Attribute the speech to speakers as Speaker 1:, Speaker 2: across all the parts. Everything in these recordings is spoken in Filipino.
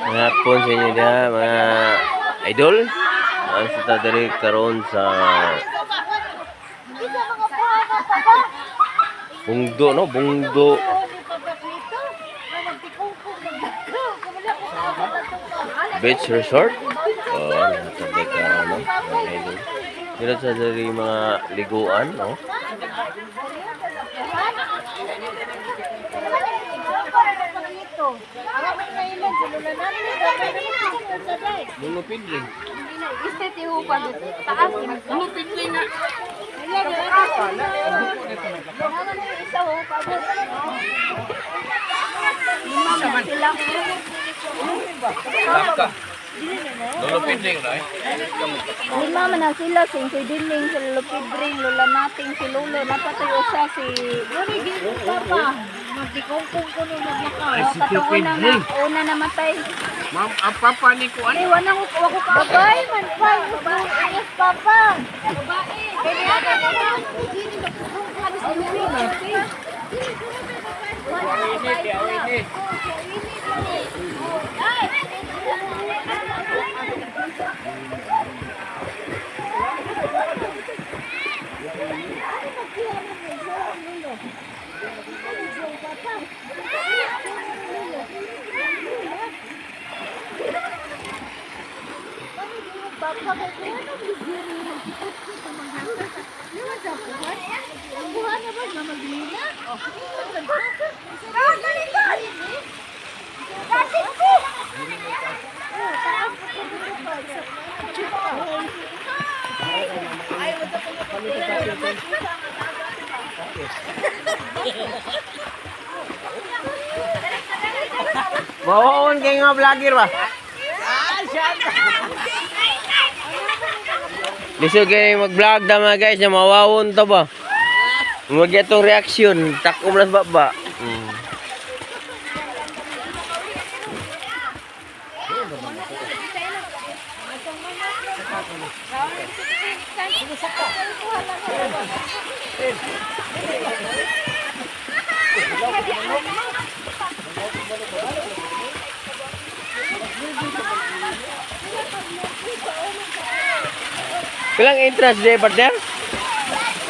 Speaker 1: Hapon sa inyo dia mga idol. Ang sa diri karon sa Bungdo no, Bungdo. Beach Resort. Natabi ka ano, mga idol. Dito sa diri mga liguan no. Lulupin rin. Lulupin rin nga. Lulupin rin na eh.
Speaker 2: Lima man ang sila, si Dining, si Lulupid rin, Lula nating, si Lulo, napatay usa si Papa. Magdikongkong ko nung maglakaw. Katong una namatay.
Speaker 3: Ma'am, ang papa ni ko ano?
Speaker 2: Iwan ako ka. Babay, man pa. Yes, Papa. Babae. Kaya nga naman.
Speaker 3: Awini.
Speaker 1: Bawon kay nga vlogger ba? Liso kay mag-vlog da mga guys, na mawawon to ba? Magyatong reaksyon, takom lang baba. Pilang interest dia partner?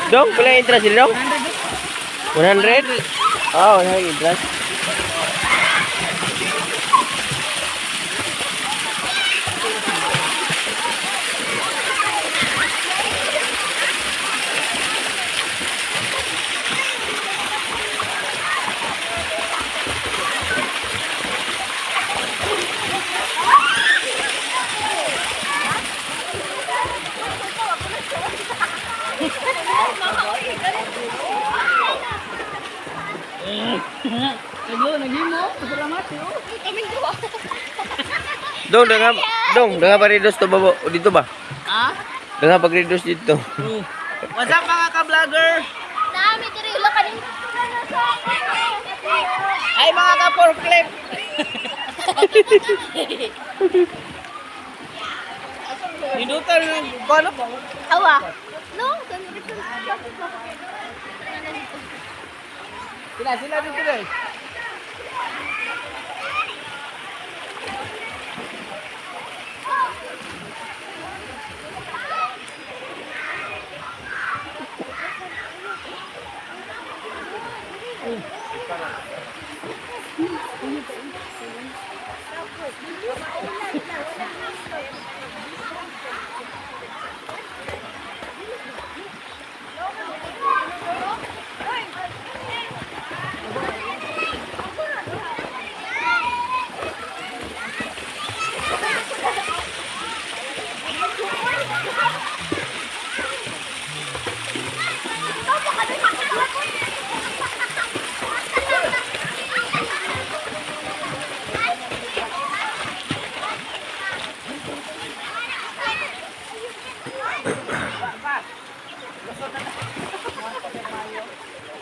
Speaker 1: Dong, pilang interest dia dong? 100? Oh, 100 interest. Dong, dengan pag-reduce to babo dito ba?
Speaker 3: Ha?
Speaker 1: Dengan pag-reduce dito.
Speaker 3: What's up mga ka-vlogger?
Speaker 2: Dami diri ulo kanin.
Speaker 3: Ay mga ka-forklift. Hinutan ng ano ba?
Speaker 2: Awa. No,
Speaker 3: Sila dito deh.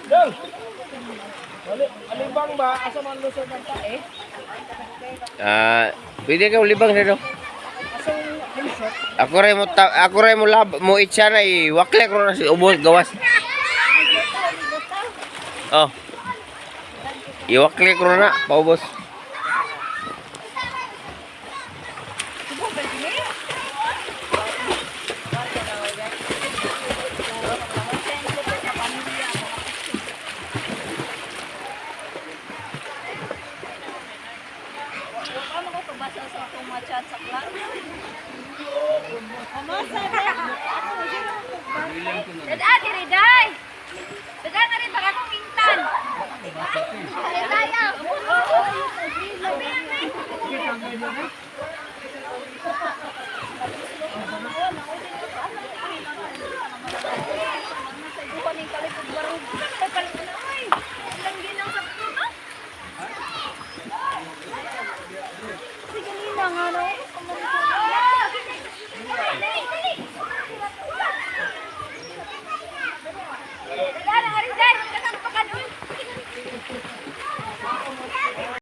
Speaker 3: Dong. Alibang ba asa man lusod ng tae?
Speaker 1: Pwede ka ulibang na daw.
Speaker 3: Asa lusod?
Speaker 1: Ako rin mo itsa na wakle ko na si ubos gawas. Oh. Iwakli ko na, paubos.
Speaker 2: Paano ko pabasa sa akong chat sa class? Dada, diri day! Dada na rin baka kong mintan! Diri tayo!